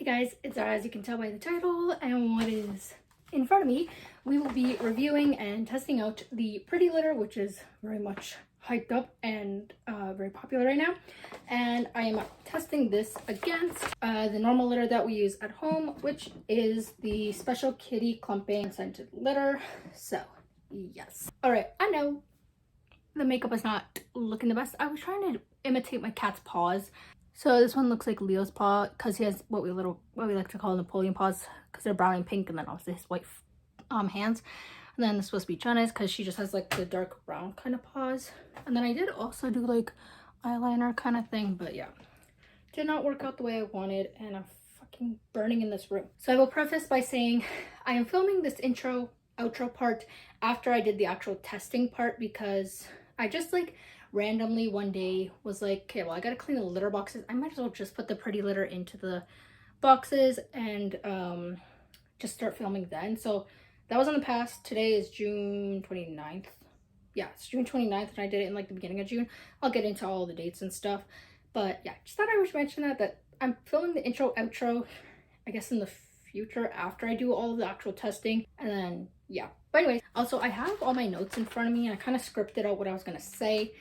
guys, it's Zara, as you can tell by the title and what is in front of me. We will be reviewing and testing out the Pretty Litter, which is very much hyped up and very popular right now. And I am testing this against the normal litter that we use at home, which is the Special Kitty Clumping Scented Litter. So, yes. Alright, I know the makeup is not looking the best. I was trying to imitate my cat's paws. So this one looks like Leo's paw because he has what we like to call Napoleon paws because they're brown and pink, and then also his white hands. And then this is supposed to be Jenna's because she just has like the dark brown kind of paws. And then I did also do like eyeliner kind of thing, but yeah, did not work out the way I wanted, and I'm fucking burning in this room. So I will preface by saying I am filming this outro part after I did the actual testing part because I just like randomly one day was like, okay, well, I gotta clean the litter boxes. I might as well just put the Pretty Litter into the boxes and just start filming then. So that was in the past. Today is June 29th. Yeah, it's June 29th, and I did it in like the beginning of June. I'll get into all the dates and stuff, but yeah, just thought I would mention that I'm filming the outro I guess in the future after I do all of the actual testing. And then yeah, but anyways, also I have all my notes in front of me and I kind of scripted out what I was gonna say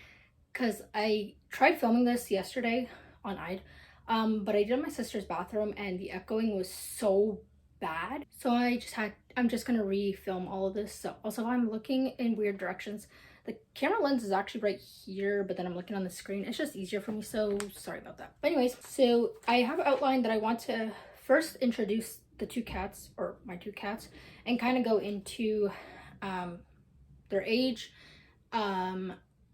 because I tried filming this yesterday on I'd but I did in my sister's bathroom and the echoing was so bad, so I'm just gonna re-film all of this. So also, if I'm looking in weird directions, the camera lens is actually right here, but then I'm looking on the screen. It's just easier for me, so sorry about that. But anyways, so I have outlined that I want to first introduce the two cats, or my two cats, and kind of go into their age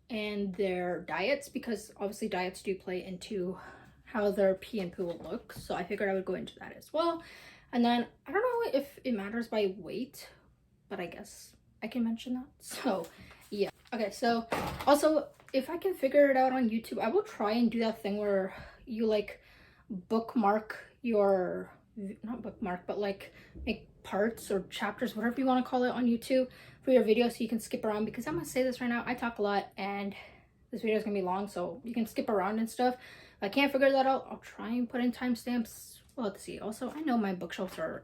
and their diets, because obviously diets do play into how their pee and poo will look. So I figured I would go into that as well. And then I don't know if it matters by weight, but I guess I can mention that. So yeah. Okay, so also if I can figure it out on YouTube, I will try and do that thing where you like bookmark your, not bookmark, but like make parts or chapters, whatever you want to call it, on YouTube for your video so you can skip around, because I'm gonna say this right now, I talk a lot and this video is gonna be long, so you can skip around and stuff. If I can't figure that out, I'll try and put in timestamps. We'll have to see. Also, I know my bookshelves are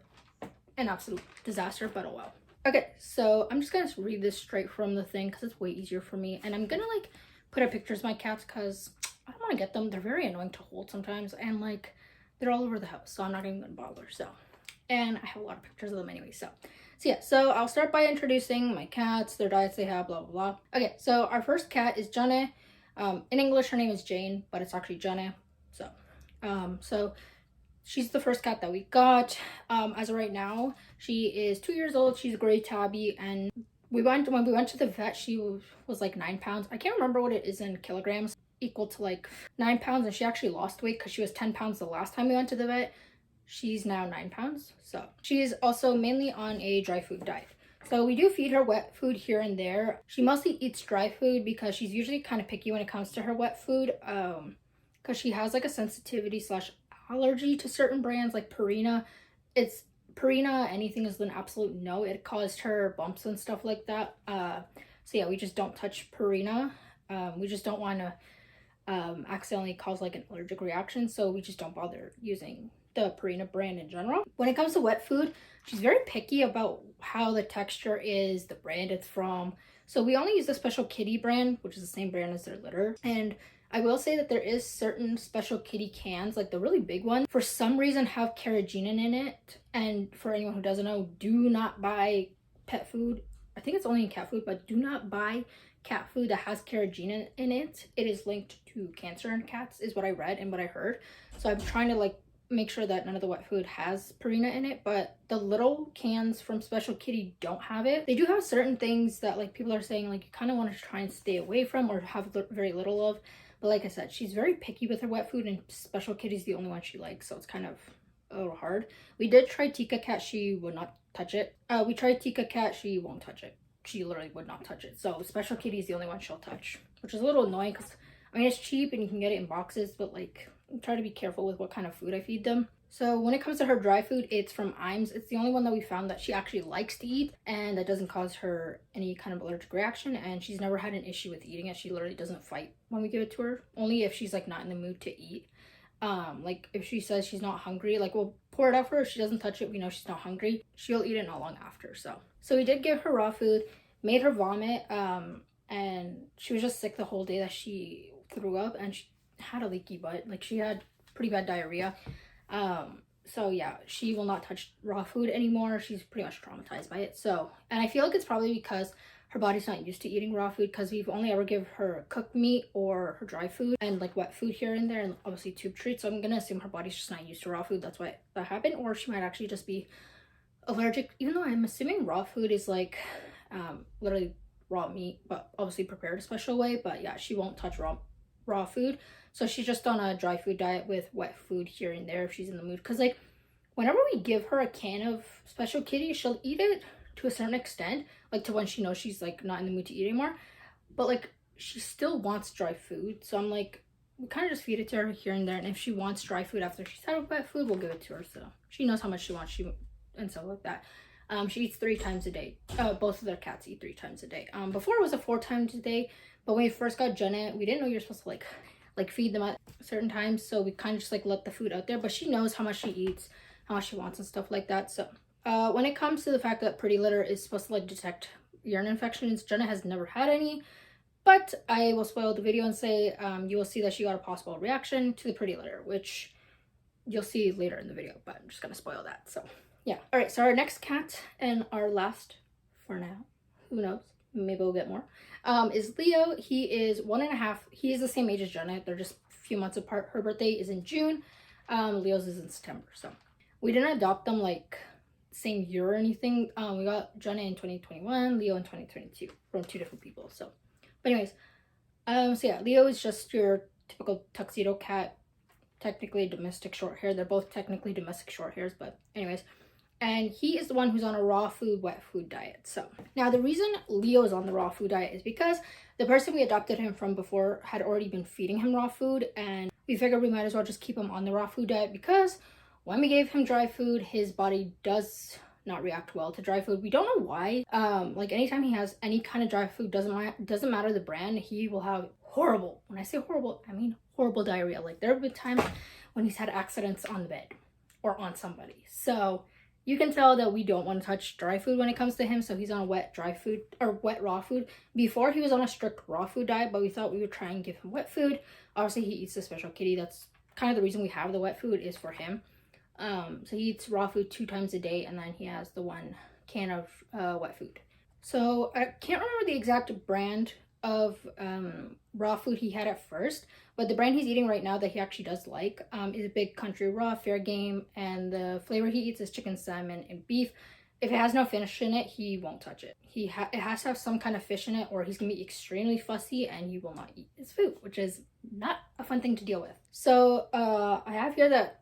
an absolute disaster, but oh well. Okay, so I'm just gonna read this straight from the thing because it's way easier for me, and I'm gonna like put up pictures of my cats because I don't want to get them. They're very annoying to hold sometimes, and like they're all over the house, so I'm not even gonna bother. So, and I have a lot of pictures of them anyway. So yeah, so I'll start by introducing my cats, their diets they have, blah blah blah. Okay, so our first cat is Jenna. In English her name is Jane, but it's actually Jenna. So she's the first cat that we got. As of right now, she is 2 years old. She's a gray tabby, and when we went to the vet, she was like 9 pounds. I can't remember what it is in kilograms, equal to like 9 pounds, and she actually lost weight because she was 10 pounds the last time we went to the vet. She's now 9 pounds. So she is also mainly on a dry food diet. So we do feed her wet food here and there. She mostly eats dry food because she's usually kind of picky when it comes to her wet food, because she has like a sensitivity / allergy to certain brands like Purina. It's Purina, anything is an absolute no. It caused her bumps and stuff like that. So yeah, we just don't touch Purina. We just don't want to accidentally cause like an allergic reaction, so we just don't bother using the Purina brand in general. When it comes to wet food, she's very picky about how the texture is, the brand it's from. So we only use the Special Kitty brand, which is the same brand as their litter. And I will say that there is certain Special Kitty cans, like the really big ones, for some reason have carrageenan in it. And for anyone who doesn't know, do not buy pet food. I think it's only in cat food, but do not buy cat food that has carrageenan in it. It is linked to cancer in cats, is what I read and what I heard. So I'm trying to like make sure that none of the wet food has Purina in it, but the little cans from Special Kitty don't have it. They do have certain things that like people are saying like you kind of want to try and stay away from or have very little of. But like I said, she's very picky with her wet food, and Special Kitty's the only one she likes, so it's kind of a little hard. We did try Tika Cat. She would not touch it. We tried Tika Cat. She won't touch it. She literally would not touch it. So Special Kitty's the only one she'll touch, which is a little annoying because, I mean, it's cheap and you can get it in boxes, but like try to be careful with what kind of food I feed them. So when it comes to her dry food, it's from Iams. It's the only one that we found that she actually likes to eat and that doesn't cause her any kind of allergic reaction, and she's never had an issue with eating it. She literally doesn't fight when we give it to her, only if she's like not in the mood to eat. Like if she says she's not hungry, like we'll pour it out for her. She doesn't touch it. We know she's not hungry. She'll eat it not long after. So we did give her raw food, made her vomit, and she was just sick the whole day that she threw up, and she had a leaky butt. Like, she had pretty bad diarrhea. So yeah, she will not touch raw food anymore. She's pretty much traumatized by it. So, and I feel like it's probably because her body's not used to eating raw food, because we've only ever give her cooked meat or her dry food and like wet food here and there, and obviously tube treats. So I'm gonna assume her body's just not used to raw food. That's why that happened. Or she might actually just be allergic, even though I'm assuming raw food is like literally raw meat, but obviously prepared a special way. But yeah, she won't touch raw food. So she's just on a dry food diet with wet food here and there if she's in the mood. Because like whenever we give her a can of special kitty, she'll eat it to a certain extent, like to when she knows she's like not in the mood to eat anymore. But like she still wants dry food. So I'm like, we kind of just feed it to her here and there. And if she wants dry food after she's had wet food, we'll give it to her. So she knows how much she wants, and stuff like that. She eats 3 times a day. Both of their cats eat 3 times a day. Before it was a 4 times a day, but when we first got Jenna, we didn't know you're supposed to like feed them at certain times. So we kind of just like let the food out there. But she knows how much she eats, how much she wants, and stuff like that. So when it comes to the fact that Pretty Litter is supposed to like detect urine infections, Jenna has never had any. But I will spoil the video and say you will see that she got a possible reaction to the Pretty Litter, which you'll see later in the video, but I'm just gonna spoil that. So yeah. All right, so our next cat and our last for now, who knows, maybe we'll get more, is Leo. He is 1.5. He is the same age as Jenna. They're just a few months apart. Her birthday is in June. Leo's is in September. So we didn't adopt them like same year or anything. We got Jenna in 2021, Leo in 2022 from 2 different people. So but anyways, so yeah, Leo is just your typical tuxedo cat, technically domestic short hair. They're both technically domestic short hairs, but anyways. And he is the one who's on a raw food, wet food diet. So now the reason Leo is on the raw food diet is because the person we adopted him from before had already been feeding him raw food, and we figured we might as well just keep him on the raw food diet, because when we gave him dry food, his body does not react well to dry food. We don't know why. Like anytime he has any kind of dry food, doesn't matter the brand, he will have horrible, when I say horrible, I mean horrible diarrhea. Like there have been times when he's had accidents on the bed or on somebody. So you can tell that we don't want to touch dry food when it comes to him. So he's on a wet dry food or wet raw food. Before he was on a strict raw food diet, but we thought we would try and give him wet food. Obviously he eats the special kitty. That's kind of the reason we have the wet food, is for him. So he eats raw food 2 times a day, and then he has the 1 can of wet food. So I can't remember the exact brand of raw food he had at first, but the brand he's eating right now that he actually does like is Big Country Raw, fair game, and the flavor he eats is chicken, salmon, and beef. If it has no fish in it, he won't touch it. It has to have some kind of fish in it, or he's gonna be extremely fussy and he will not eat his food, which is not a fun thing to deal with. So I have here that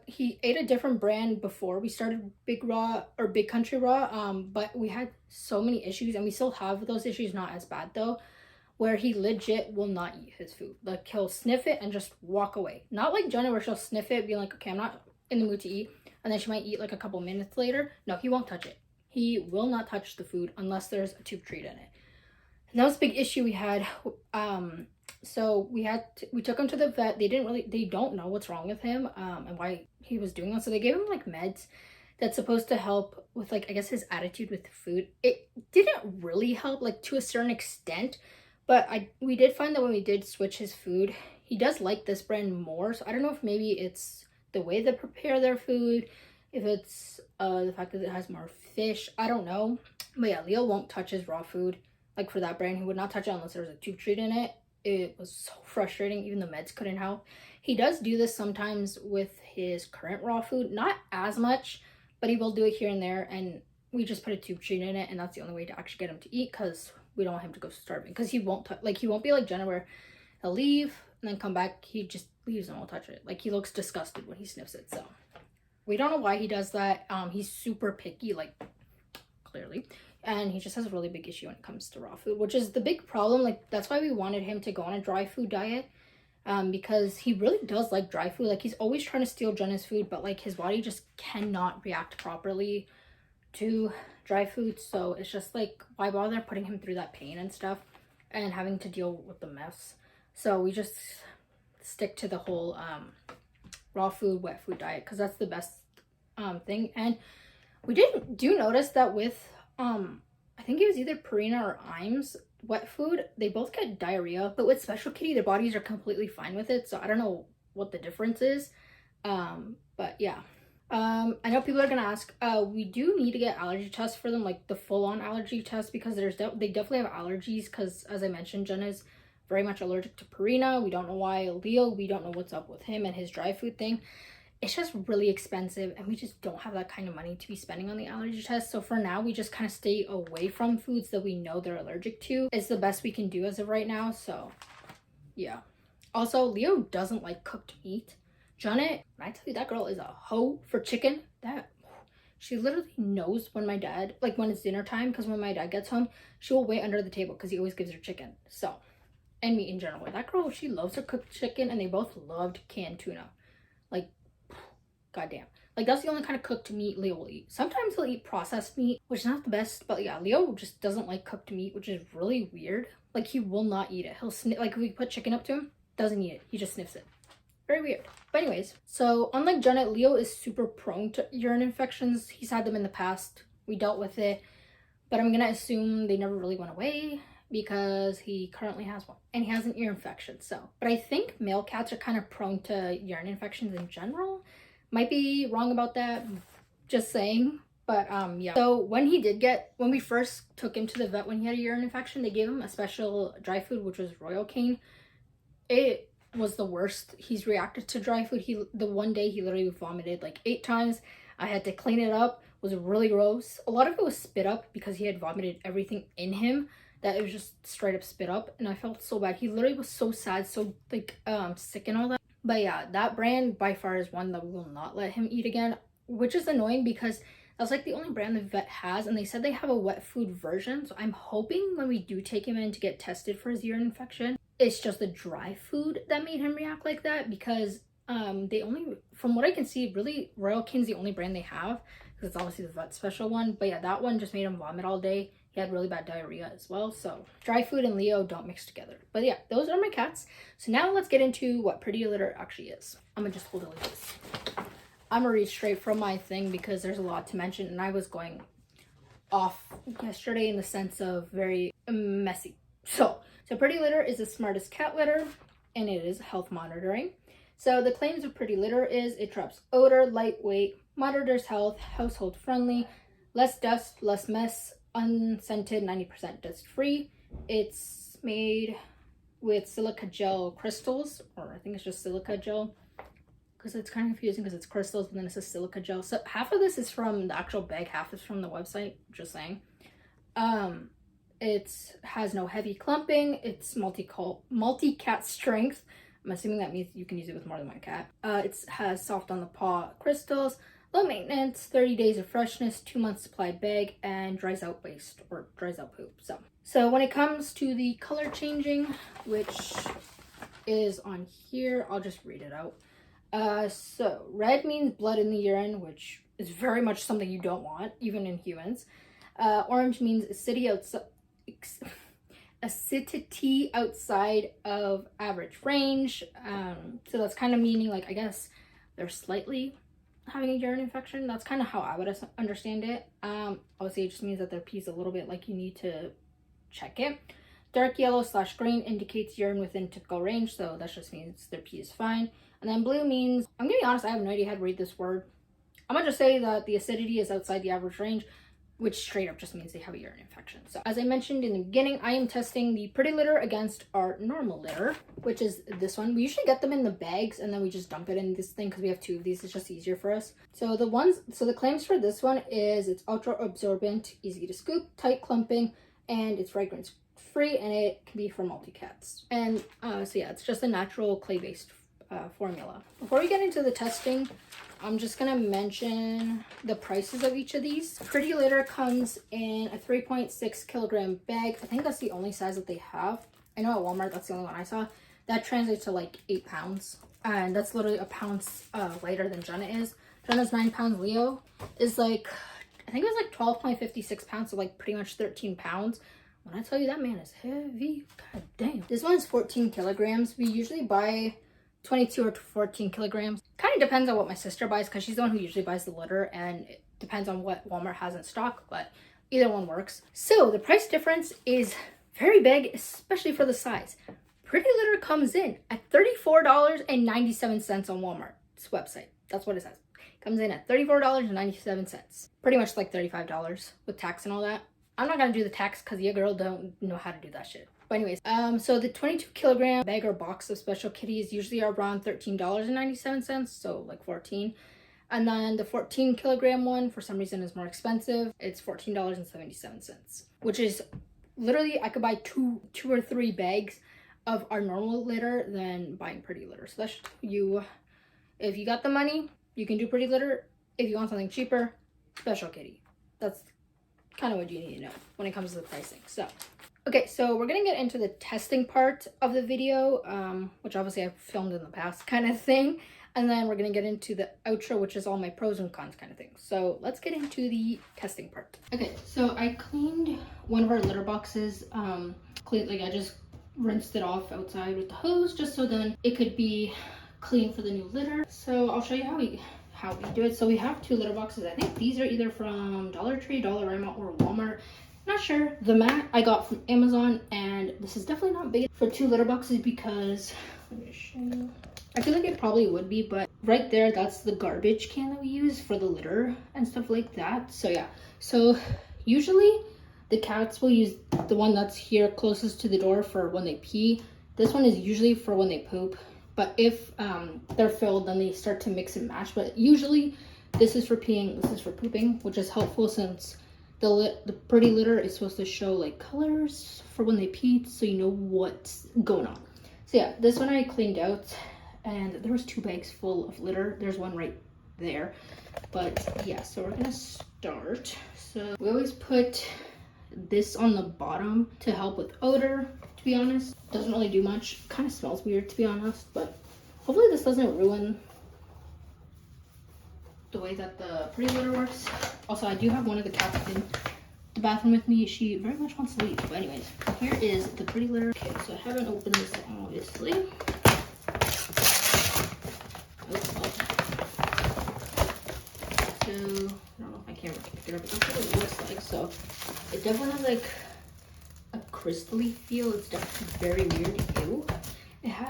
he ate a different brand before we started Big Country Raw, but we had so many issues, and we still have those issues, not as bad though, where he legit will not eat his food. Like he'll sniff it and just walk away. Not like Jenna, where she'll sniff it, being like, okay, I'm not in the mood to eat, and then she might eat like a couple minutes later. No, he won't touch it. He will not touch the food unless there's a tube treat in it. And that was a big issue we had. So we took him to the vet. They don't know what's wrong with him and why he was doing that. So they gave him like meds that's supposed to help with, like, I guess his attitude with food. It didn't really help, like, to a certain extent, but we did find that when we did switch his food, he does like this brand more. So I don't know if maybe it's the way they prepare their food, if it's the fact that it has more fish, I don't know. But yeah, Leo won't touch his raw food. Like for that brand, he would not touch it unless there was a tube treat in it. It was so frustrating. Even the meds couldn't help. He does do this sometimes with his current raw food, not as much, but he will do it here and there, and we just put a tube treat in it, and that's the only way to actually get him to eat, because we don't want him to go starving. Because he won't he won't be like Jenna, where he'll leave and then come back. He just leaves and won't touch it. Like, he looks disgusted when he sniffs it. So we don't know why he does that. He's super picky, like, clearly, and he just has a really big issue when it comes to raw food, which is the big problem. Like, that's why we wanted him to go on a dry food diet, because he really does like dry food. Like, he's always trying to steal Jenna's food, but like his body just cannot react properly to dry food. So it's just like, why bother putting him through that pain and stuff and having to deal with the mess? So we just stick to the whole raw food, wet food diet, because that's the best thing. And we do notice that with I think it was either Purina or Imes wet food, they both get diarrhea, but with Special Kitty their bodies are completely fine with it, so I don't know what the difference is. But yeah. I know people are gonna ask, we do need to get allergy tests for them, like the full-on allergy test, because they definitely have allergies, because as I mentioned, Jenna is very much allergic to Purina. We don't know why. Leo, we don't know what's up with him and his dry food thing. It's just really expensive, and we just don't have that kind of money to be spending on the allergy test. So for now, we just kind of stay away from foods that we know they're allergic to. It's the best we can do as of right now. So yeah. Also, Leo doesn't like cooked meat. Janet, when I tell you, that girl is a hoe for chicken. She literally knows when my dad, like when it's dinner time, because when my dad gets home, she will wait under the table because he always gives her chicken. So, and meat in general. That girl, she loves her cooked chicken, and they both loved canned tuna. Like, goddamn. Like, that's the only kind of cooked meat Leo will eat. Sometimes he'll eat processed meat, which is not the best, but yeah, Leo just doesn't like cooked meat, which is really weird. Like, he will not eat it. He'll sniff, like, if we put chicken up to him, doesn't eat it. He just sniffs it. Very weird. But anyways, so unlike Janet, Leo is super prone to urine infections. He's had them in the past. We dealt with it, but I'm gonna assume they never really went away because he currently has one, and he has an ear infection. So, but I think male cats are kind of prone to urine infections in general. Might be wrong about that, just saying. But yeah. So when we first took him to the vet when he had a urine infection, they gave him a special dry food, which was Royal Cane. It was the worst. He's reacted to dry food. The one day he literally vomited like 8 times. I had to clean it up. It was really gross. A lot of it was spit up because he had vomited everything in him, that it was just straight up spit up, and I felt so bad. He literally was so sad, so like sick and all that. But yeah, that brand by far is one that we will not let him eat again, which is annoying because that's like the only brand the vet has, and they said they have a wet food version. So I'm hoping when we do take him in to get tested for his urine infection, it's just the dry food that made him react like that, because they only, from what I can see, really Royal Cane's the only brand they have, because it's obviously the vet special one. But yeah, that one just made him vomit all day. He had really bad diarrhea as well. So dry food and Leo don't mix together. But yeah, those are my cats. So now let's get into what Pretty Litter actually is. I'm gonna just hold it like this. I'm gonna read straight from my thing because there's a lot to mention, and I was going off yesterday in the sense of very messy. So Pretty Litter is the smartest cat litter, and it is health monitoring. So the claims of Pretty Litter is it drops odor, lightweight, monitors health, household friendly, less dust, less mess, unscented, 90% dust free. It's made with silica gel crystals, or I think it's just silica gel, because it's kind of confusing because it's crystals and then it says silica gel. So half of this is from the actual bag, half is from the website, just saying. It has no heavy clumping. It's multi-cat strength. I'm assuming that means you can use it with more than one cat. It has soft on the paw crystals, low maintenance, 30 days of freshness, 2 months supply bag, and dries out waste, or dries out poop. So when it comes to the color changing, which is on here, I'll just read it out. So red means blood in the urine, which is very much something you don't want, even in humans. Orange means acidity outside of average range. So that's kind of meaning, like, I guess they're slightly having a urine infection. That's kind of how I would understand it. Obviously it just means that their pee is a little bit like you need to check it. Dark yellow / green indicates urine within typical range, so that just means their pee is fine. And then blue means, I'm gonna be honest, I have no idea how to read this word. I'm gonna just say that the acidity is outside the average range, which straight up just means they have a urine infection. So as I mentioned in the beginning, I am testing the Pretty Litter against our normal litter, which is this one. We usually get them in the bags and then we just dump it in this thing because we have 2 of these. It's just easier for us. So the claims for this one is it's ultra absorbent, easy to scoop, tight clumping, and it's fragrance free, and it can be for multi-cats. And so yeah, it's just a natural clay-based formula. Before we get into the testing, I'm just gonna mention the prices of each of these. Pretty Litter comes in a 3.6 kilogram bag. I think that's the only size that they have. I know at Walmart that's the only one I saw. That translates to like 8 pounds, and that's literally a pound lighter than Jenna is. Jenna's 9 pounds. Leo is like, I think it was like 12.56 pounds, so like pretty much 13 pounds. When I tell you that man is heavy, god damn. This one's 14 kilograms. We usually buy 22 or 14 kilograms. Kind of depends on what my sister buys because she's the one who usually buys the litter, and it depends on what Walmart has in stock, but either one works. So the price difference is very big, especially for the size. Pretty Litter comes in at $34.97 on Walmart's website. That's what it says. It comes in at $34.97. Pretty much like $35 with tax and all that. I'm not gonna do the tax because your girl don't know how to do that shit. But anyways, so the 22 kilogram bag or box of Special Kitties usually are around $13.97, so like 14. And then the 14 kilogram one, for some reason, is more expensive. It's $14.77, which is literally, I could buy two or three bags of our normal litter than buying Pretty Litter. So that's you, if you got the money, you can do Pretty Litter. If you want something cheaper, Special Kitty. That's kind of what you need to know when it comes to the pricing. So okay, so we're gonna get into the testing part of the video, which obviously I've filmed in the past kind of thing, and then we're gonna get into the outro, which is all my pros and cons kind of thing. So let's get into the testing part. Okay, so I cleaned one of our litter boxes. I just rinsed it off outside with the hose just so then it could be clean for the new litter. So I'll show you how we do it. So we have two litter boxes. I think these are either from Dollar Tree, Dollarama, or Walmart. Not sure. The mat I got from Amazon, and this is definitely not big for two litter boxes because, let me show you. I feel like it probably would be, but right there, that's the garbage can that we use for the litter and stuff like that. So yeah, so usually the cats will use the one that's here closest to the door for when they pee. This one is usually for when they poop, but if they're filled, then they start to mix and match. But usually this is for peeing, this is for pooping, which is helpful since the Pretty Litter is supposed to show like colors for when they pee, so you know what's going on. So yeah, this one I cleaned out, and there was 2 bags full of litter. There's one right there, but yeah, so we're gonna start. So we always put this on the bottom to help with odor, to be honest. Doesn't really do much. Kind of smells weird, to be honest, but hopefully this doesn't ruin the way that the Pretty Litter works. Also, I do have one of the cats in the bathroom with me. She very much wants to leave, but anyways, here is the Pretty Litter. Okay, so I haven't opened this obviously. So I don't know if my camera can pick it up, but that's what it looks like. So it definitely has like a crystally feel. It's definitely very weird. Ew.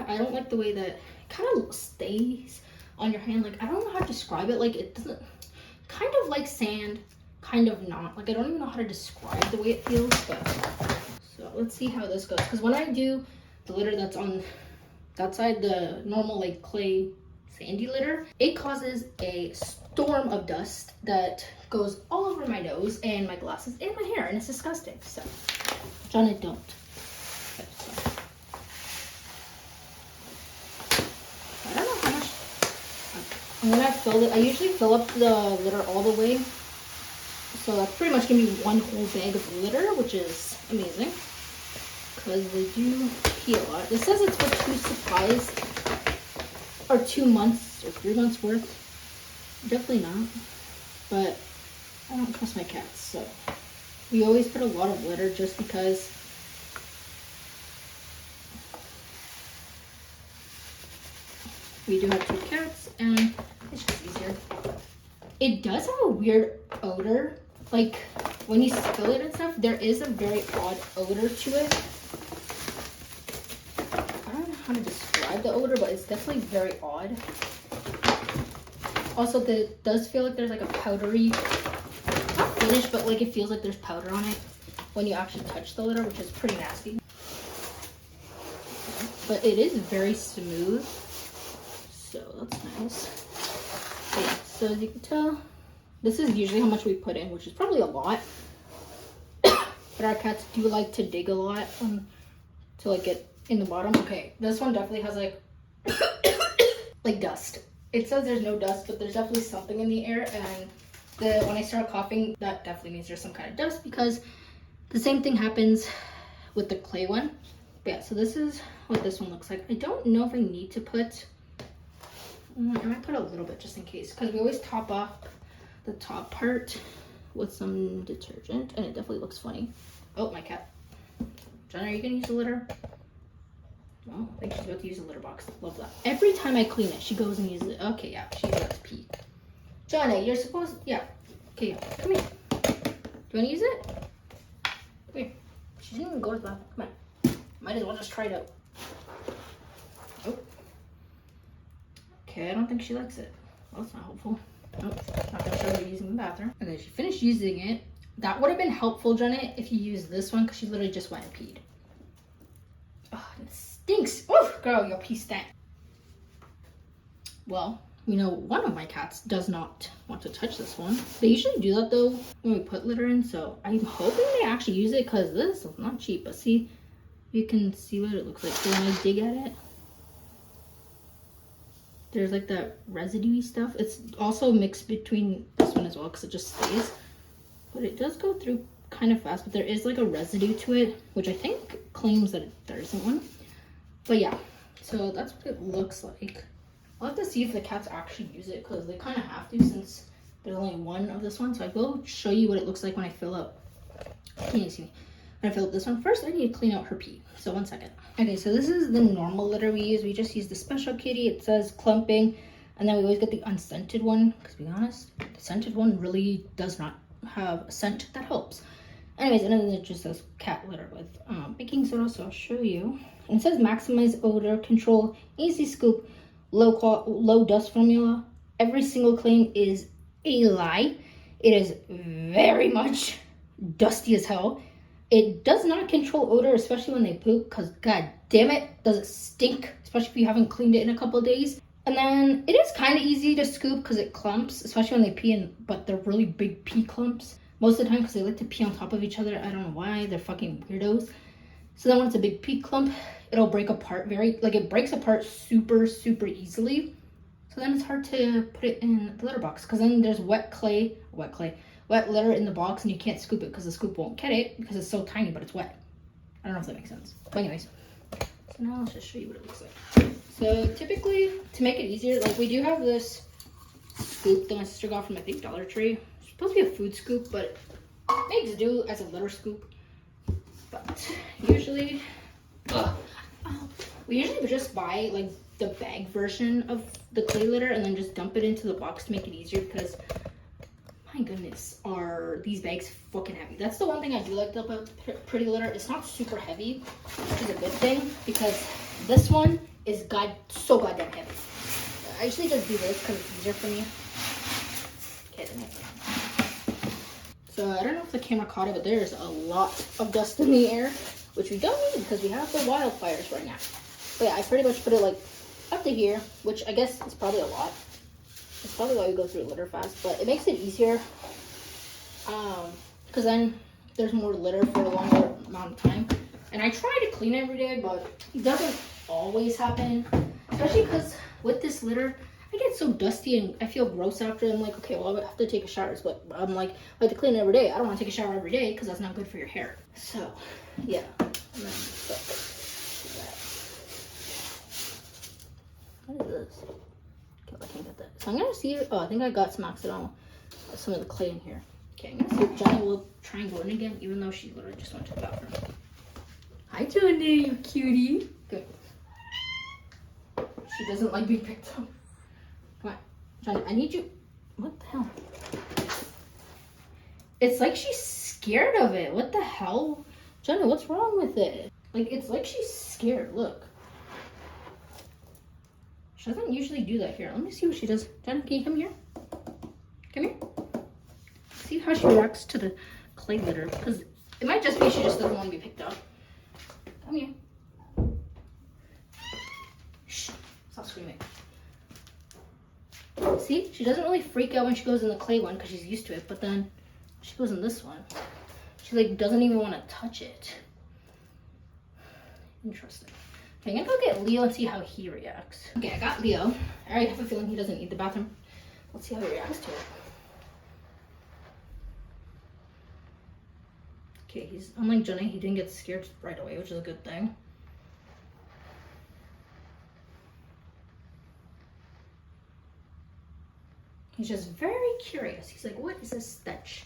I don't like the way that it kind of stays on your hand. Like, I don't know how to describe it. Like, it doesn't, kind of like sand, kind of not. Like, I don't even know how to describe the way it feels. But so let's see how this goes, because when I do the litter that's on that side, the normal like clay sandy litter, it causes a storm of dust that goes all over my nose and my glasses and my hair, and it's disgusting. So John, it don't. Okay, so I don't know how much I'm gonna fill it. I usually fill up the litter all the way, so that's pretty much gonna be 1 whole bag of litter, which is amazing because they do pee a lot. It says it's for 2 supplies, or 2 months or 3 months worth. Definitely not, but I don't trust my cats, so we always put a lot of litter just because we do have 2 cats and it's just easier. It does have a weird odor, like when you spill it and stuff. There is a very odd odor to it. I don't know how to describe the odor, but it's definitely very odd. Also, it does feel like there's like a powdery, not finish, but like it feels like there's powder on it when you actually touch the litter, which is pretty nasty. But it is very smooth, so that's nice. But yeah, so as you can tell, this is usually how much we put in, which is probably a lot. But our cats do like to dig a lot to like get in the bottom. Okay, this one definitely has like like dust. It says there's no dust, but there's definitely something in the air, and when I start coughing, that definitely means there's some kind of dust, because the same thing happens with the clay one. But yeah, so this is what this one looks like. I don't know if I need to put, I might put a little bit just in case, because we always top off the top part with some detergent, and it definitely looks funny. Oh, my cat. John, are you gonna use the litter? Well, I think she's about to use a litter box. Love that. Every time I clean it, she goes and uses it. Okay, yeah, she's about to pee. Johnny, you're supposed, yeah. Okay, yeah. Come here. Do you want to use it? Come here. She didn't even go to the bathroom. Come on. Might as well just try it out. Oh. Okay, I don't think she likes it. Well, that's not helpful. Nope, not gonna show her using the bathroom. Okay, she finished using it. That would have been helpful, Janet, if you used this one, because she literally just went and peed. Oh, it stinks. Oh, girl, your pee stank. Well, you know, one of my cats does not want to touch this one. They usually do that though when we put litter in, so I'm hoping they actually use it, because this is not cheap. But see, you can see what it looks like. So when I dig at it, there's like that residue stuff. It's also mixed between this one as well, because it just stays. But it does go through kind of fast, but there is like a residue to it, which I think claims that there isn't one. But yeah, so that's what it looks like. I'll have to see if the cats actually use it, because they kind of have to, since there's only one of this one. So I will show you what it looks like when I fill up. Can you see me? When I fill up this one first, I need to clean out her pee. So 1 second. Okay, so this is the normal litter we use. We just use the special kitty. It says clumping, and then we always get the unscented one, because to be honest, the scented one really does not have a scent that helps. Anyways, and then it just says cat litter with baking soda, so I'll show you. And it says maximize odor control, easy scoop, low dust formula. Every single claim is a lie. It is very much dusty as hell. It does not control odor, especially when they poop, because god damn it, does it stink, especially if you haven't cleaned it in a couple of days. And then it is kind of easy to scoop because it clumps, especially when they pee in, but they're really big pee clumps most of the time, because they like to pee on top of each other. I don't know why, they're fucking weirdos. So then when it's a big pee clump, it'll break apart it breaks apart super easily. So then it's hard to put it in the litter box, because then there's wet litter in the box, and you can't scoop it because the scoop won't get it because it's so tiny, but it's wet. I don't know if that makes sense. But anyways, so now I'll just show you what it looks like. So typically, to make it easier, like we do have this scoop that my sister got from, I think, Dollar Tree. It's supposed to be a food scoop, but it makes do as a litter scoop. But usually, we usually just buy like the bag version of the clay litter and then just dump it into the box to make it easier, because my goodness, are these bags fucking heavy. That's the one thing I do like about Pretty Litter. It's not super heavy, which is a good thing, because this one is so goddamn heavy. I usually just do this because it's easier for me. Okay, so I don't know if the camera caught it, but there's a lot of dust in the air, which we don't need because we have the wildfires right now. But yeah, I pretty much put it like up to here, which I guess is probably a lot. It's probably why we go through litter fast, but it makes it easier, because then there's more litter for a longer amount of time. And I try to clean every day, but it doesn't always happen, especially because with this litter, I get so dusty and I feel gross after. I'm like, okay, well, I have to take a shower, but I'm like, I have to clean it every day. I don't want to take a shower every day because that's not good for your hair. So, yeah. And then, what is this? Okay, I can't get that. So I'm gonna see. Oh, I think I got some accidental some of the clay in here. Okay, I'm gonna see if Johnny will try and go in again, even though she literally just went to the bathroom. Hi, Johnny, you cutie. Good. She doesn't like being picked up. Come on, Johnny, I need you. What the hell? It's like she's scared of it. What the hell? Johnny, what's wrong with it? Like, it's like she's scared. Look. She doesn't usually do that. Here, let me see what she does. Johnny, can you come here? Come here. See how she reacts to the clay litter. Because it might just be she just doesn't want to be picked up. Come here. Shh. Stop screaming. See? She doesn't really freak out when she goes in the clay one because she's used to it. But then she goes in this one. She like doesn't even want to touch it. Interesting. Okay, I'm gonna go get Leo and see how he reacts. Okay, I got Leo. I already have a feeling he doesn't need the bathroom. Let's see how he reacts to it. Okay, he's unlike Jenny, he didn't get scared right away, which is a good thing. He's just very curious. He's like, what is this stench?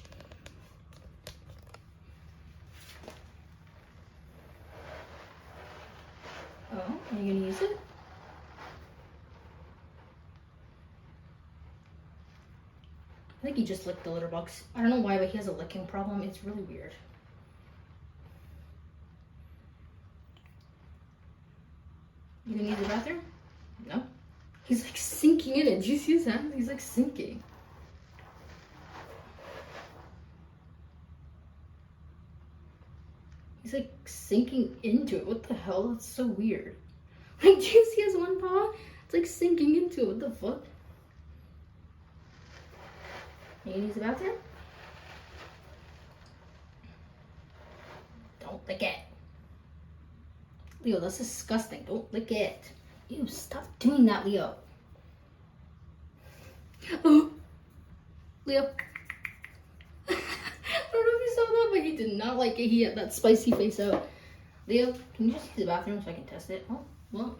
Oh. Are you gonna use it? I think he just licked the litter box. I don't know why, but he has a licking problem. It's really weird. You gonna use the bathroom? No. He's like sinking in it. Did you see his hand? He's like sinking. He's like sinking into it. What the hell? That's so weird. Like, do you see his one paw? It's like sinking into it. What the fuck? You gonna use the bathroom? Don't lick it. Leo, that's disgusting. Don't lick it. Ew, stop doing that, Leo. Oh, Leo. I don't know if you saw that, but he did not like it. He had that spicy face out. Leo, can you just use the bathroom so I can test it? Oh, well.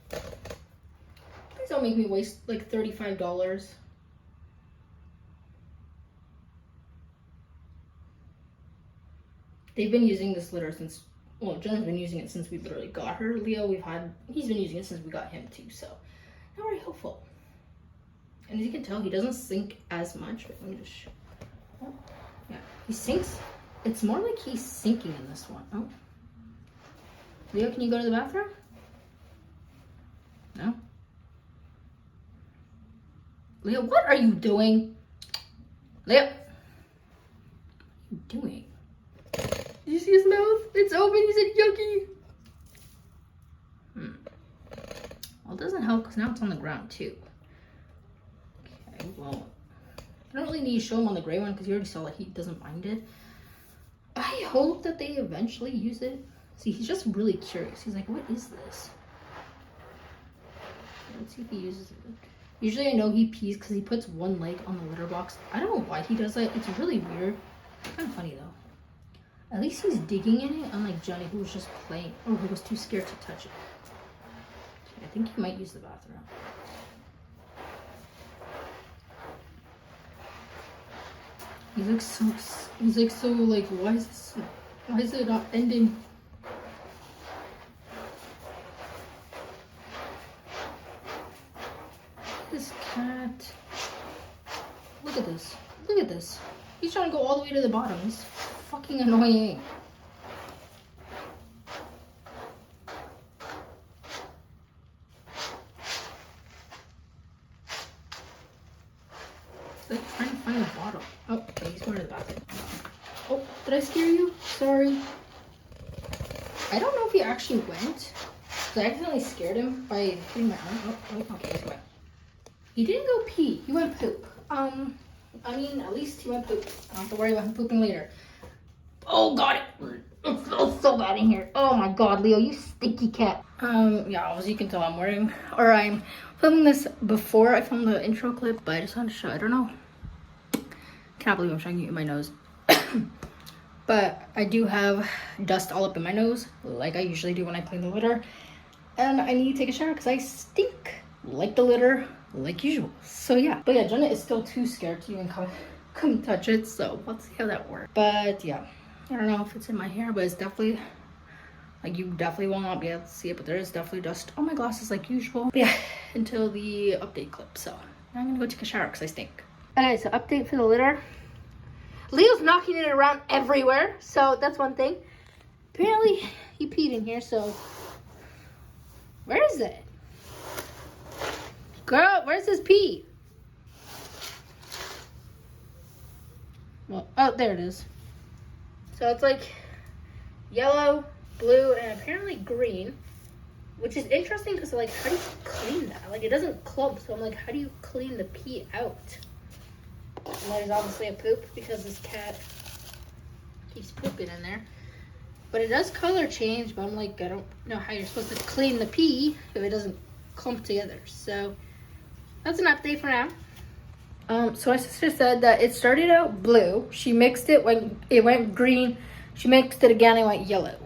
Please don't make me waste like $35. They've been using this litter since, well, Jenna's been using it since we literally got her. Leo, he's been using it since we got him too, so not very helpful. And as you can tell, he doesn't sink as much. Wait, let me just show. Oh, yeah, he sinks. It's more like he's sinking in this one. Oh. Leo, can you go to the bathroom? No? Leo, what are you doing? Leo, what are you doing? Did you see his mouth? It's open. He said yucky. Well, it doesn't help because now it's on the ground too. Okay, well, I don't really need to show him on the gray one because you already saw that he doesn't mind it. I hope that they eventually use it. See, he's just really curious. He's like, what is this? Let's see if he uses it. Usually I know he pees because he puts one leg on the litter box. I don't know why he does that. It's really weird. Kind of funny though. At least he's digging in it, unlike Johnny, who was just playing, or who was too scared to touch it. Okay, I think he might use the bathroom. He's like so like, why is it not ending? This cat. Look at this. Look at this. He's trying to go all the way to the bottom. He's fucking annoying. Like trying to find the bottom. Oh, okay, he's going to the bathroom. Oh, did I scare you? Sorry. I don't know if he actually went. Because I accidentally scared him by putting my arm. Oh, okay, he's went. He didn't go pee. He went poop. I mean, at least he went poop. I don't have to worry about him pooping later. Oh, God, it smells so bad in here. Oh my God, Leo, you stinky cat. Yeah, as you can tell, I'm filming this before I filmed the intro clip, but I just wanted to show, I don't know. Can't believe I'm showing you in my nose. But I do have dust all up in my nose, like I usually do when I clean the litter. And I need to take a shower because I stink like the litter, like usual. So yeah, but yeah, Jenna is still too scared to even come touch it, so let's see how that works. But yeah, I don't know if it's in my hair, but it's definitely, like, you definitely will not be able to see it, but there is definitely dust on my glasses like usual. But yeah, until the update clip. So now I'm gonna go take a shower because I stink. Okay, so update for the litter. Leo's knocking it around everywhere, so that's one thing. Apparently he peed in here, so where is it? Girl, where's his pee? Well, oh, there it is. So it's like yellow, blue, and apparently green, which is interesting because, like, how do you clean that? Like, it doesn't clump, so I'm like, how do you clean the pee out? And there's obviously a poop because this cat keeps pooping in there. But it does color change, but I'm like, I don't know how you're supposed to clean the pee if it doesn't clump together. So that's an update for now. So my sister said that it started out blue. She mixed it when it went green. She mixed it again and it went yellow.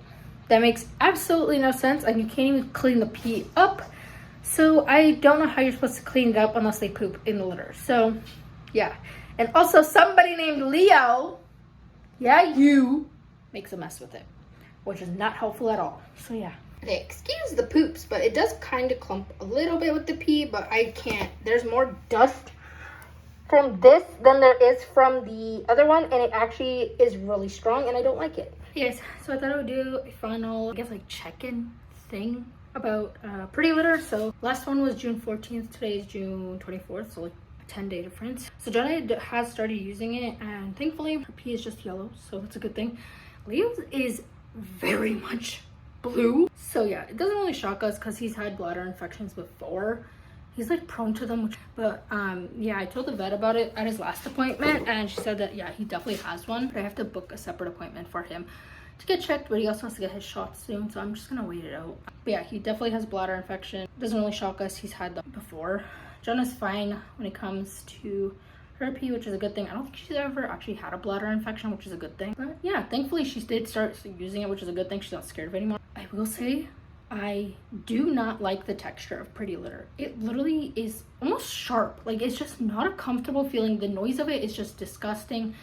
That makes absolutely no sense, and you can't even clean the pee up. So I don't know how you're supposed to clean it up unless they poop in the litter. So yeah. And also somebody named Leo, yeah, you, makes a mess with it, which is not helpful at all. So yeah. Okay, excuse the poops, but it does kind of clump a little bit with the pee, but I can't. There's more dust from this than there is from the other one, and it actually is really strong, and I don't like it. Yes, so I thought I would do a final, I guess, like check-in thing about Pretty Litter. So last one was June 14th, today is June 24th, so like a 10-day difference. So Jenna has started using it, and thankfully her pee is just yellow, so that's a good thing. Leo's is very much blue, so yeah, it doesn't really shock us because he's had bladder infections before. He's like prone to them, but yeah, I told the vet about it at his last appointment, and she said that yeah, he definitely has one, but I have to book a separate appointment for him to get checked, but he also has to get his shots soon, so I'm just gonna wait it out. But yeah, he definitely has bladder infection. Doesn't really shock us, he's had them before. Jenna's fine when it comes to her pee, which is a good thing. I don't think she's ever actually had a bladder infection, which is a good thing. But yeah, thankfully she did start using it, which is a good thing. She's not scared of it anymore. I will say, I do not like the texture of Pretty Litter. It literally is almost sharp. Like, it's just not a comfortable feeling. The noise of it is just disgusting.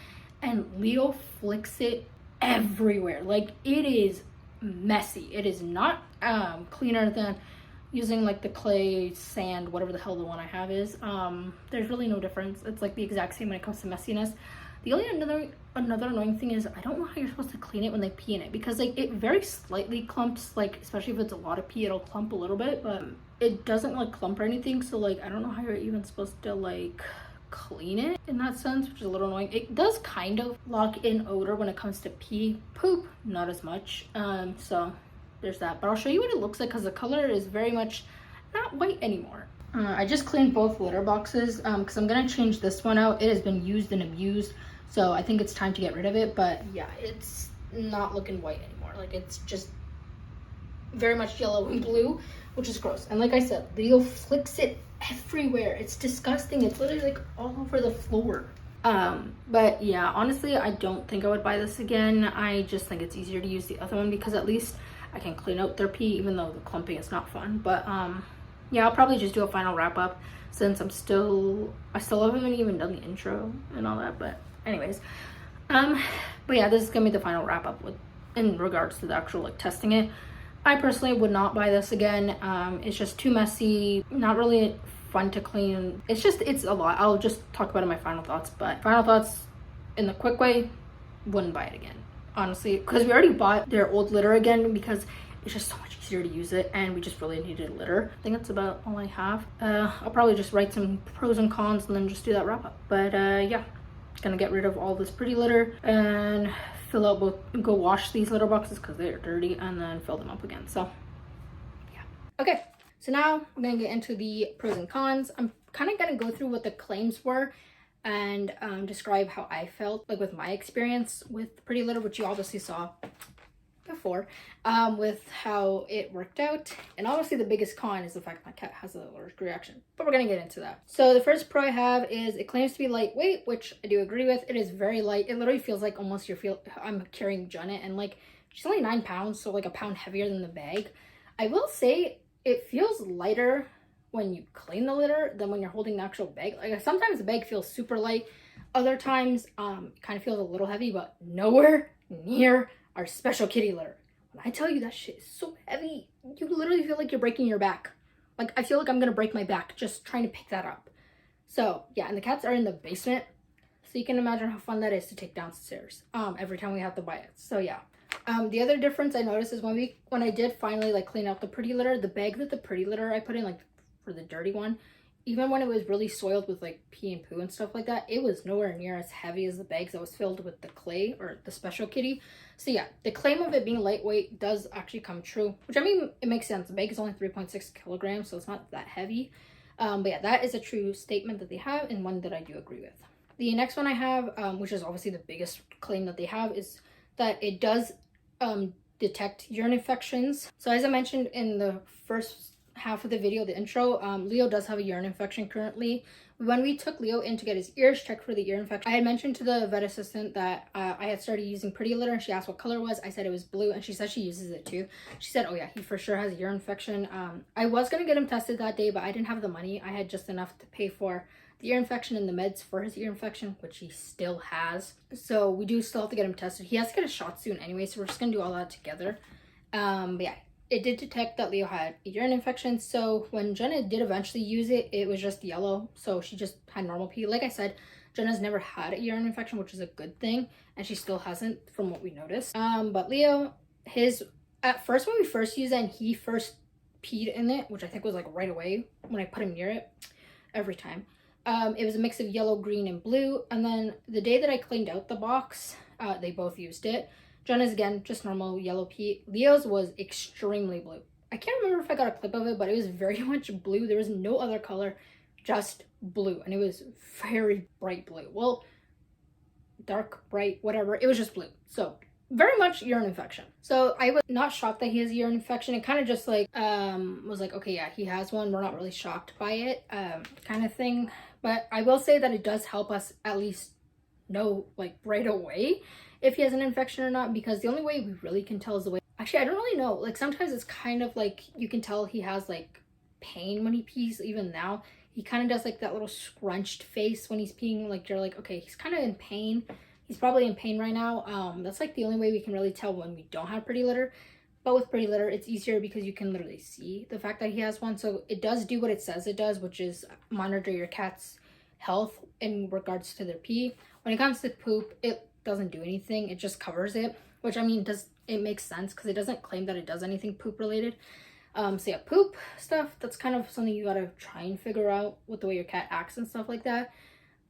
And Leo flicks it everywhere. Like, it is messy. It is not cleaner than using like the clay, sand, whatever the hell the one I have is. There's really no difference. It's like the exact same when it comes to messiness. The only another annoying thing is I don't know how you're supposed to clean it when they pee in it, because like it very slightly clumps, like especially if it's a lot of pee, it'll clump a little bit, but it doesn't like clump or anything. So like I don't know how you're even supposed to like clean it in that sense, which is a little annoying. It does kind of lock in odor when it comes to pee. Poop, not as much. So there's that, but I'll show you what it looks like because the color is very much not white anymore. I just cleaned both litter boxes because I'm gonna change this one out. It has been used and abused, so I think it's time to get rid of it. But yeah, it's not looking white anymore. Like, it's just very much yellow and blue, which is gross. And like I said, Leo flicks it everywhere. It's disgusting. It's literally like all over the floor. But yeah, honestly, I don't think I would buy this again. I just think it's easier to use the other one because at least I can clean out their pee, even though the clumping is not fun. But yeah, I'll probably just do a final wrap up since I still haven't even done the intro and all that. But anyways, but yeah, this is gonna be the final wrap up with in regards to the actual like testing it. I personally would not buy this again. It's just too messy, not really fun to clean. It's a lot. I'll just talk about it in my final thoughts, but final thoughts in the quick way, wouldn't buy it again, honestly, because we already bought their old litter again because it's just so much easier to use it, and we just really needed litter. I think that's about all I have. I'll probably just write some pros and cons and then just do that wrap up. But yeah, gonna get rid of all this Pretty Litter and go wash these litter boxes because they are dirty, and then fill them up again. So yeah. Okay, so now I'm gonna get into the pros and cons. I'm kind of gonna go through what the claims were and describe how I felt like with my experience with Pretty Litter, which you obviously saw before, with how it worked out. And obviously the biggest con is the fact my cat has an allergic reaction, but we're gonna get into that. So the first pro I have is it claims to be lightweight, which I do agree with. It is very light. It literally feels like almost I'm carrying Janet, and like she's only 9 pounds, so like a pound heavier than the bag. I will say it feels lighter when you clean the litter than when you're holding the actual bag. Like sometimes the bag feels super light, other times it kind of feels a little heavy, but nowhere near our special kitty litter. When I tell you that shit is so heavy, you literally feel like you're breaking your back. Like I feel like I'm gonna break my back just trying to pick that up. So yeah, and the cats are in the basement, so you can imagine how fun that is to take downstairs every time we have to buy it. So yeah. The other difference I noticed is when I did finally like clean out the Pretty Litter, the bag that the Pretty Litter I put in, like for the dirty one, even when it was really soiled with like pee and poo and stuff like that, it was nowhere near as heavy as the bags that was filled with the clay or the special kitty. So yeah, the claim of it being lightweight does actually come true, which I mean, it makes sense. The bag is only 3.6 kilograms, so it's not that heavy. But yeah, that is a true statement that they have, and one that I do agree with. The next one I have, which is obviously the biggest claim that they have, is that it does detect urine infections. So as I mentioned in the first half of the video, the intro, Leo does have a urine infection currently. When we took Leo in to get his ears checked for the ear infection, I had mentioned to the vet assistant that I had started using Pretty Litter, and she asked what color it was. I said it was blue, and she said she uses it too. She said, oh yeah, he for sure has a ear infection. I was gonna get him tested that day, but I didn't have the money. I had just enough to pay for the ear infection and the meds for his ear infection, which he still has. So we do still have to get him tested. He has to get a shot soon anyway, so we're just gonna do all that together. But yeah, it did detect that Leo had a urine infection. So when Jenna did eventually use it, it was just yellow. So she just had normal pee. Like I said, Jenna's never had a urine infection, which is a good thing. And she still hasn't from what we noticed. But Leo, at first when we first used it and he first peed in it, which I think was like right away when I put him near it every time. It was a mix of yellow, green, and blue. And then the day that I cleaned out the box, they both used it. Jenna's, again, just normal yellow pee. Leo's was extremely blue. I can't remember if I got a clip of it, but it was very much blue. There was no other color, just blue. And it was very bright blue. Well, dark, bright, whatever. It was just blue. So very much urine infection. So I was not shocked that he has a urine infection. It kind of just like, was like, okay, yeah, he has one. We're not really shocked by it, kind of thing. But I will say that it does help us at least know like right away if he has an infection or not, because the only way we really can tell is the way, actually, I don't really know. Like sometimes it's kind of like, you can tell he has like pain when he pees. Even now, he kind of does like that little scrunched face when he's peeing. Like you're like, okay, he's kind of in pain. He's probably in pain right now. That's like the only way we can really tell when we don't have pretty litter. But with pretty litter, it's easier because you can literally see the fact that he has one. So it does do what it says it does, which is monitor your cat's health in regards to their pee. When it comes to poop, it doesn't do anything. It just covers it, which I mean, it makes sense because it doesn't claim that it does anything poop related. So yeah, poop stuff, that's kind of something you gotta try and figure out with the way your cat acts and stuff like that.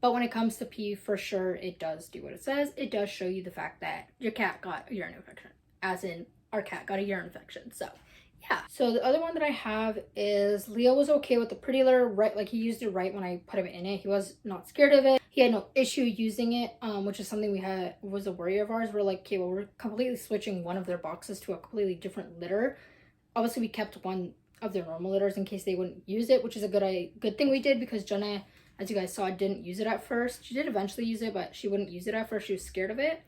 But when it comes to pee, for sure, it does do what it says. It does show you the fact that your cat got a urine infection, as in our cat got a urine infection. So yeah. So the other one that I have is Leo was okay with the pretty litter, right? Like he used it right when I put him in it. He was not scared of it. He had no issue using it, which is something was a worry of ours. We're like, okay, well, we're completely switching one of their boxes to a completely different litter. Obviously, we kept one of their normal litters in case they wouldn't use it, which is a good thing we did, because Jenna, as you guys saw, didn't use it at first. She did eventually use it, but she wouldn't use it at first. She was scared of it.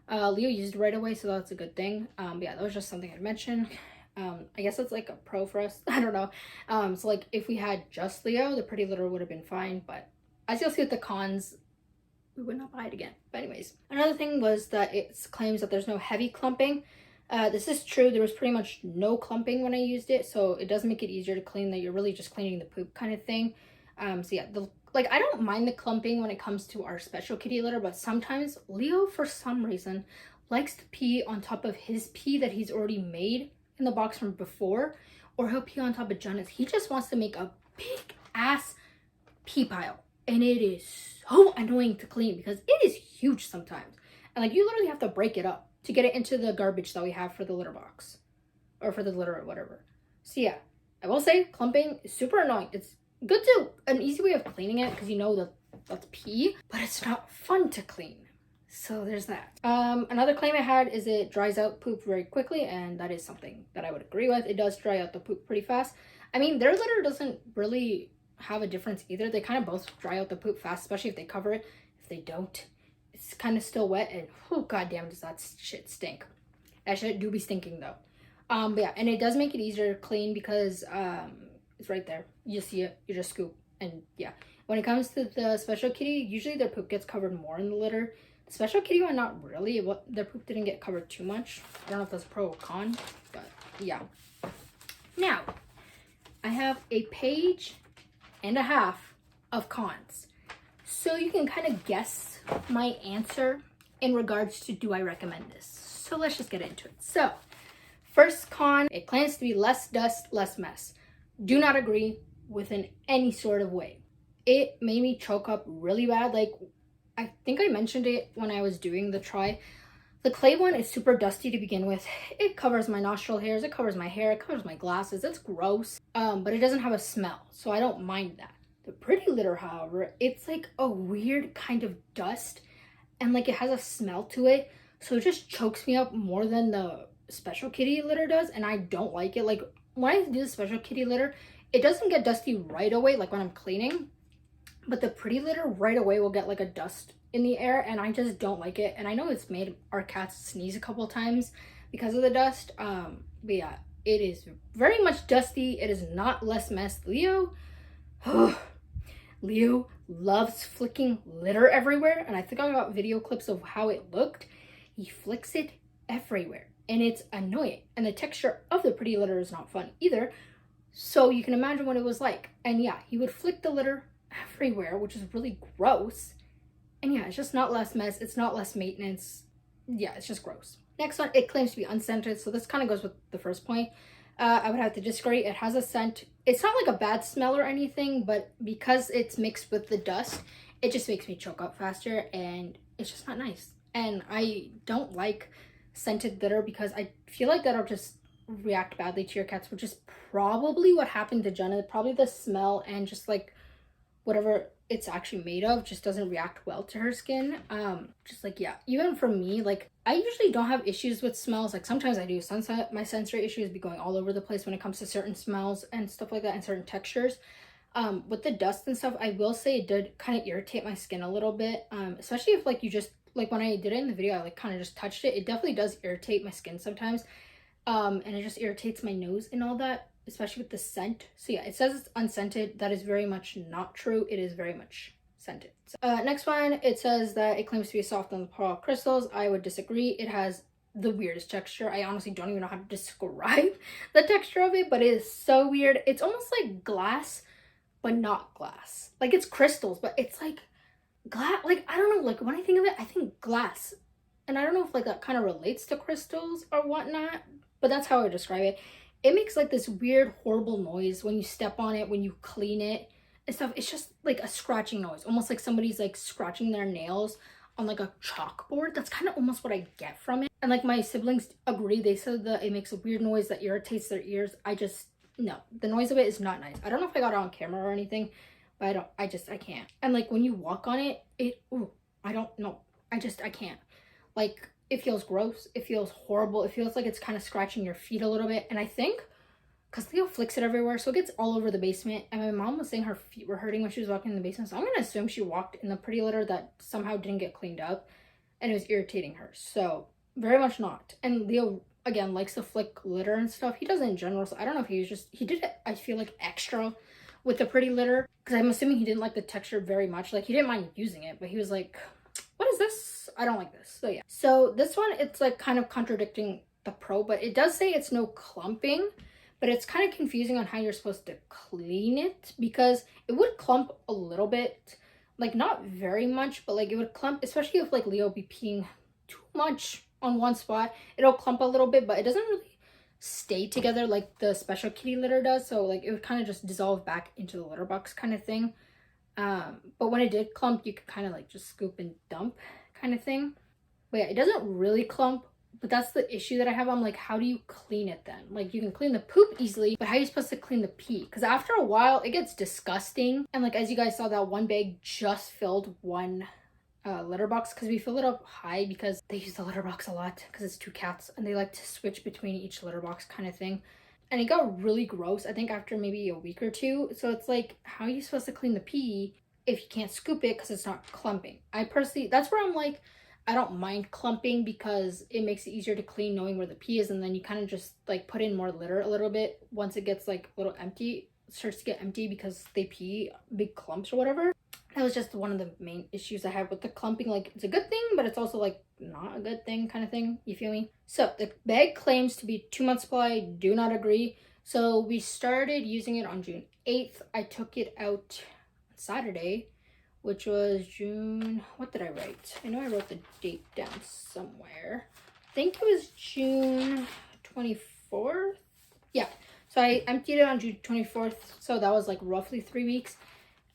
Leo used it right away, so that's a good thing. But yeah, that was just something I'd mention. I guess it's like a pro for us. I don't know. So like if we had just Leo, the pretty litter would have been fine. But as you'll see with the cons, we would not buy it again. But anyways, another thing was that it claims that there's no heavy clumping. This is true. There was pretty much no clumping when I used it, so it does make it easier to clean, that you're really just cleaning the poop kind of thing. So yeah, like I don't mind the clumping when it comes to our special kitty litter, but sometimes Leo, for some reason, likes to pee on top of his pee that he's already made in the box from before, or he'll pee on top of Jenna's. He just wants to make a big ass pee pile, and it is so annoying to clean because it is huge sometimes, and like you literally have to break it up to get it into the garbage that we have for the litter box, or for the litter or whatever. So yeah, I will say clumping is super annoying. It's good to an easy way of cleaning it because you know that that's pee, but it's not fun to clean. So there's that. Another claim I had is it dries out poop very quickly, and that is something that I would agree with. It does dry out the poop pretty fast. I mean, their litter doesn't really have a difference either. They kind of both dry out the poop fast, especially if they cover it. If they don't, it's kind of still wet, and oh goddamn, does that shit stink. That shit do be stinking though. But yeah, and it does make it easier to clean because it's right there. You see it, you just scoop, and yeah. When it comes to the special kitty, usually their poop gets covered more in the litter. The special kitty one, not really. Their poop didn't get covered too much. I don't know if that's pro or con, but yeah. Now, I have a page and a half of cons. So you can kind of guess my answer in regards to do I recommend this. So let's just get into it. So, first con, it claims to be less dust, less mess. Do not agree within any sort of way. It made me choke up really bad. Like, I think I mentioned it when I was doing the try. The clay one is super dusty to begin with. It covers my nostril hairs, it covers my hair, it covers my glasses. It's gross, but it doesn't have a smell, so I don't mind that. The pretty litter, however, it's like a weird kind of dust, and like it has a smell to it, so it just chokes me up more than the special kitty litter does, and I don't like it. Like when I do the special kitty litter, it doesn't get dusty right away, like when I'm cleaning. But the pretty litter right away will get like a dust in the air, and I just don't like it. And I know it's made our cats sneeze a couple times because of the dust. But yeah, it is very much dusty. It is not less mess. Leo loves flicking litter everywhere, and I think I got video clips of how it looked. He flicks it everywhere. and it's annoying. And the texture of the pretty litter is not fun either. So you can imagine what it was like. And yeah, he would flick the litter everywhere, which is really gross. And yeah, it's just not less mess. It's not less maintenance. Yeah, it's just gross. Next one, it claims to be unscented. So this kind of goes with the first point. I would have to disagree. It has a scent. It's not like a bad smell or anything, but because it's mixed with the dust, it just makes me choke up faster, and it's just not nice. And I don't like scented litter because I feel like that'll just react badly to your cats, which is probably what happened to Jenna. Probably the smell and just like whatever it's actually made of just doesn't react well to her skin. Just like, yeah, even for me, like I usually don't have issues with smells. Like sometimes I do. My sensory issues be going all over the place when it comes to certain smells and stuff like that, and certain textures. With the dust and stuff, I will say it did kind of irritate my skin a little bit, especially if like you just like when I did it in the video, I like kind of just touched it. It definitely does irritate my skin sometimes, and it just irritates my nose and all that, especially with the scent. So yeah, it says it's unscented. That is very much not true. It is very much scented. So, next one, it says that it claims to be soft on the pearl crystals. I would disagree. It has the weirdest texture. I honestly don't even know how to describe the texture of it, but it is so weird. It's almost like glass, but not glass. Like it's crystals, but it's like glass. Like I don't know, like when I think of it, I think glass. And I don't know if like that kind of relates to crystals or whatnot, but that's how I describe it. It makes like this weird, horrible noise when you step on it, when you clean it and stuff. It's just like a scratching noise, almost like somebody's like scratching their nails on like a chalkboard. That's kind of almost what I get from it. And like my siblings agree. They said that it makes a weird noise that irritates their ears. No, the noise of it is not nice. I don't know if I got it on camera or anything, but I can't. And like when you walk on it, I don't know. I can't. Like it feels gross. It feels horrible. It feels like it's kind of scratching your feet a little bit. And I think because Leo flicks it everywhere, so it gets all over the basement. And my mom was saying her feet were hurting when she was walking in the basement. So I'm going to assume she walked in the pretty litter that somehow didn't get cleaned up and it was irritating her. So very much not. And Leo, again, likes to flick litter and stuff. He does it in general. So I don't know if he did it, I feel like, extra with the pretty litter. Because I'm assuming he didn't like the texture very much. Like he didn't mind using it, but he was like, what is this? I don't like this. So yeah. So this one, it's like kind of contradicting the pro, but it does say it's no clumping, but it's kind of confusing on how you're supposed to clean it, because it would clump a little bit, like not very much, but like it would clump, especially if like Leo be peeing too much on one spot. It'll clump a little bit, but it doesn't really stay together like the special kitty litter does. So like it would kind of just dissolve back into the litter box kind of thing. But when it did clump, you could kind of like just scoop and dump kind of thing. But yeah, it doesn't really clump, but that's the issue that I have. I'm like, how do you clean it then? Like you can clean the poop easily, but how are you supposed to clean the pee? Because after a while it gets disgusting. And like, as you guys saw, that one bag just filled one litter box, because we fill it up high because they use the litter box a lot because it's 2 cats and they like to switch between each litter box kind of thing. And it got really gross, I think, after maybe a week or 2. So it's like, how are you supposed to clean the pee if you can't scoop it because it's not clumping? I personally, that's where I'm like, I don't mind clumping because it makes it easier to clean knowing where the pee is, and then you kind of just like put in more litter a little bit once it gets like a little empty, starts to get empty because they pee big clumps or whatever. That was just one of the main issues I had with the clumping. Like it's a good thing, but it's also like not a good thing kind of thing. You feel me? So the bag claims to be 2 months supply. Do not agree. So we started using it on June 8th. I took it out on Saturday, which was June, what did I write? I know I wrote the date down somewhere. I think it was June 24th. Yeah. So I emptied it on June 24th. So that was like roughly 3 weeks.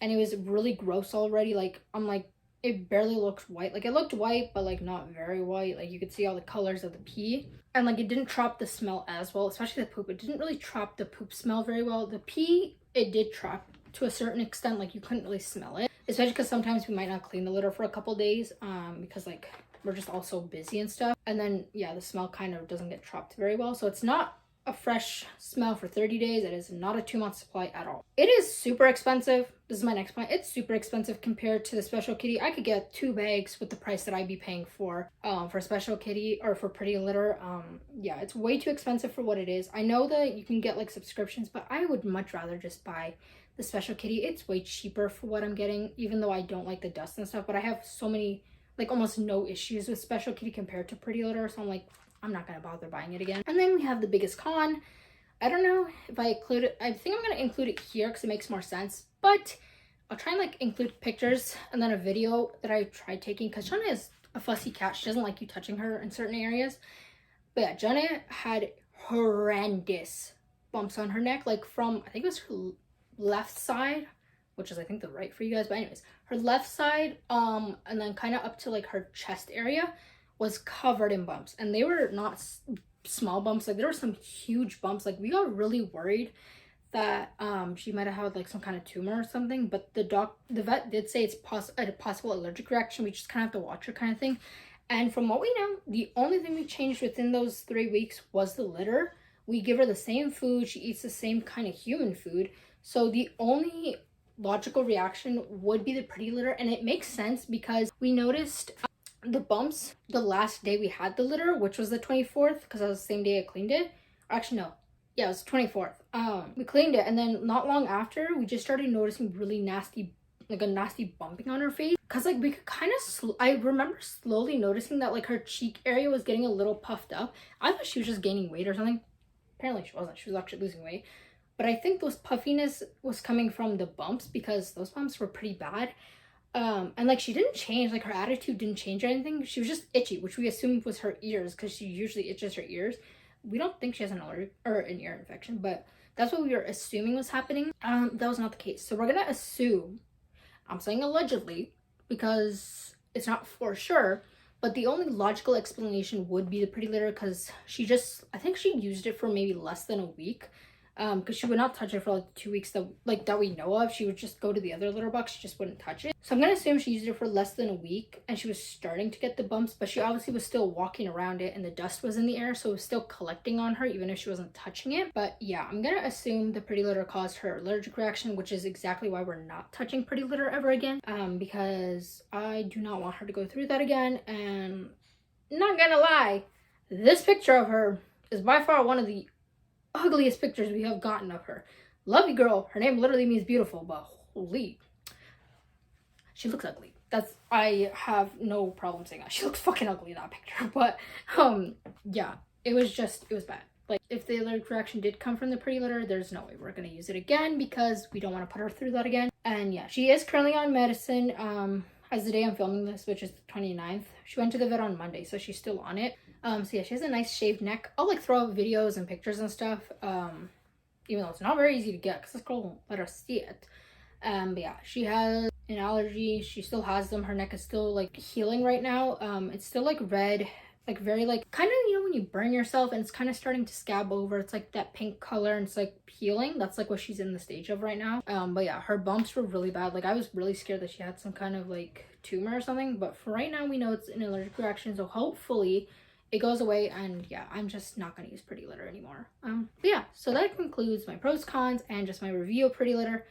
And it was really gross already. Like, I'm like, it barely looks white. Like, it looked white, but like not very white. Like, you could see all the colors of the pee. And like, it didn't trap the smell as well, especially the poop. It didn't really trap the poop smell very well. The pee, it did trap to a certain extent. Like, you couldn't really smell it. Especially because sometimes we might not clean the litter for a couple days. Because like, we're just all so busy and stuff. And then, yeah, the smell kind of doesn't get trapped very well. So it's not a fresh smell for 30 days. It is not a 2 month supply at all. It is super expensive. This is my next point. It's super expensive compared to the special kitty. I could get 2 bags with the price that I'd be paying for special kitty or for pretty litter. Yeah, it's way too expensive for what it is. I know that you can get like subscriptions, but I would much rather just buy the special kitty. It's way cheaper for what I'm getting, even though I don't like the dust and stuff, but I have so many, like almost no issues with special kitty compared to pretty litter. So I'm like, I'm not gonna bother buying it again. And then we have the biggest con. I don't know if I include it. I think I'm gonna include it here because it makes more sense, but I'll try and like include pictures and then a video that I tried taking, because Jenna is a fussy cat. She doesn't like you touching her in certain areas. But yeah, Jenna had horrendous bumps on her neck, like from, I think it was her left side, which is I think the right for you guys, but anyways, her left side, and then kind of up to like her chest area was covered in bumps, and they were not small bumps. Like there were some huge bumps. Like we got really worried that she might have had like some kind of tumor or something, but the vet did say it's a possible allergic reaction. We just kind of have to watch her, kind of thing. And from what we know, the only thing we changed within those 3 weeks was the litter. We give her the same food. She eats the same kind of human food. So the only logical reaction would be the pretty litter. And it makes sense because we noticed the bumps the last day we had the litter, which was the 24th, because that was the same day I cleaned it. Actually, no. Yeah, it was 24th. We cleaned it, and then not long after, we just started noticing really nasty, like a nasty bumping on her face. Cause like we could kind of, I remember slowly noticing that like her cheek area was getting a little puffed up. I thought she was just gaining weight or something. Apparently she wasn't. She was actually losing weight. But I think those puffiness was coming from the bumps, because those bumps were pretty bad. And like she didn't change, like her attitude didn't change or anything. She was just itchy, which we assumed was her ears, because she usually itches her ears. We don't think she has an allergic or an ear infection, but that's what we were assuming was happening. That was not the case. So we're gonna assume, I'm saying allegedly, because it's not for sure, but the only logical explanation would be the pretty litter, because I think she used it for maybe less than a week, because she would not touch it for like 2 weeks that we know of. She would just go to the other litter box. She just wouldn't touch it. So I'm gonna assume she used it for less than a week, and she was starting to get the bumps, but she obviously was still walking around it, and the dust was in the air, so it was still collecting on her even if she wasn't touching it. But yeah, I'm gonna assume the pretty litter caused her allergic reaction, which is exactly why we're not touching pretty litter ever again, because I do not want her to go through that again. And not gonna lie, this picture of her is by far one of the ugliest pictures we have gotten of her. Love you, girl. Her name literally means beautiful, but holy, she looks ugly. I have no problem saying that. She looks fucking ugly in that picture. But yeah, it was bad. Like if the allergic reaction did come from the pretty litter, there's no way we're gonna use it again, because we don't want to put her through that again. And yeah, she is currently on medicine as the day I'm filming this, which is the 29th. She went to the vet on Monday, so she's still on it. So yeah, she has a nice shaved neck. I'll like throw out videos and pictures and stuff, even though it's not very easy to get because this girl won't let us see it. But yeah, she has an allergy. She still has them. Her neck is still like healing right now. It's still like red, like very like kind of, you know, when you burn yourself and it's kind of starting to scab over. It's like that pink color and it's like healing. That's like what she's in the stage of right now. But yeah, her bumps were really bad. Like I was really scared that she had some kind of like tumor or something, but for right now we know it's an allergic reaction, so hopefully it goes away. And yeah, I'm just not going to use pretty litter anymore. But yeah, so that concludes my pros, cons, and just my review of pretty litter.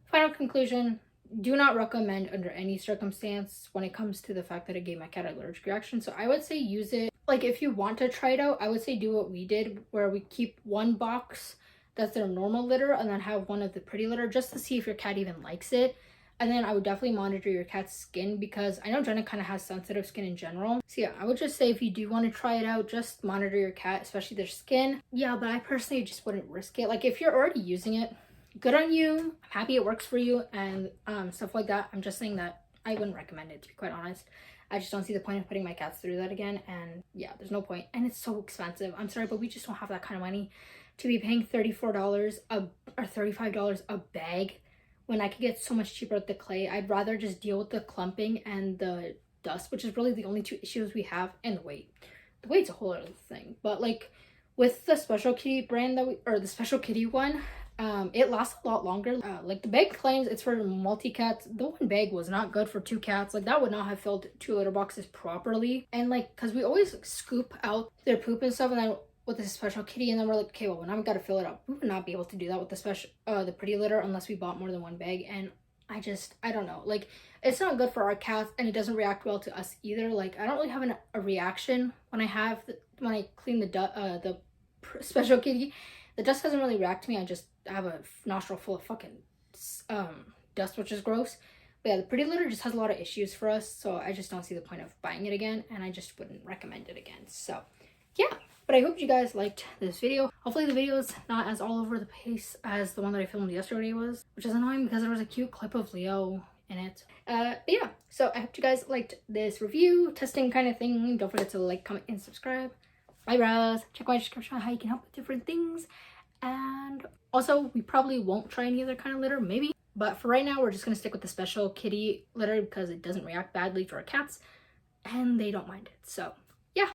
Final conclusion, do not recommend under any circumstance when it comes to the fact that it gave my cat an allergic reaction. So I would say use it, like if you want to try it out, I would say do what we did, where we keep one box that's their normal litter and then have one of the pretty litter, just to see if your cat even likes it. And then I would definitely monitor your cat's skin, because I know Jenna kind of has sensitive skin in general. So yeah, I would just say if you do want to try it out, just monitor your cat, especially their skin. Yeah, but I personally just wouldn't risk it. Like if you're already using it, good on you. I'm happy it works for you and stuff like that. I'm just saying that I wouldn't recommend it, to be quite honest. I just don't see the point of putting my cats through that again. And yeah, there's no point. And it's so expensive. I'm sorry, but we just don't have that kind of money to be paying $34 or $35 a bag when I could get so much cheaper with the clay. I'd rather just deal with the clumping and the dust, which is really the only two issues we have, and the weight. The weight's a whole other thing. But like with the Special Kitty brand the Special Kitty one, it lasts a lot longer. Like the bag claims it's for multi-cats. The one bag was not good for 2 cats. Like that would not have filled 2 litter boxes properly. And like, cause we always scoop out their poop and stuff, and then with the Special Kitty, and then we're like, okay, well, now we gotta fill it up. We would not be able to do that with the pretty litter unless we bought more than 1 bag. And I don't know, like it's not good for our cats, and it doesn't react well to us either. Like I don't really have a reaction when I clean the Special Kitty. The dust doesn't really react to me. I just have a nostril full of fucking dust, which is gross. But yeah, the pretty litter just has a lot of issues for us, so I just don't see the point of buying it again, and I just wouldn't recommend it again. So yeah, but I hope you guys liked this video. Hopefully the video is not as all over the place as the one that I filmed yesterday was, which is annoying because there was a cute clip of Leo in it. But yeah, so I hope you guys liked this review, testing kind of thing. Don't forget to like, comment, and subscribe. Bye, bros. Check my description on how you can help with different things. And also, we probably won't try any other kind of litter, maybe. But for right now, we're just going to stick with the special kitty litter because it doesn't react badly to our cats and they don't mind it. So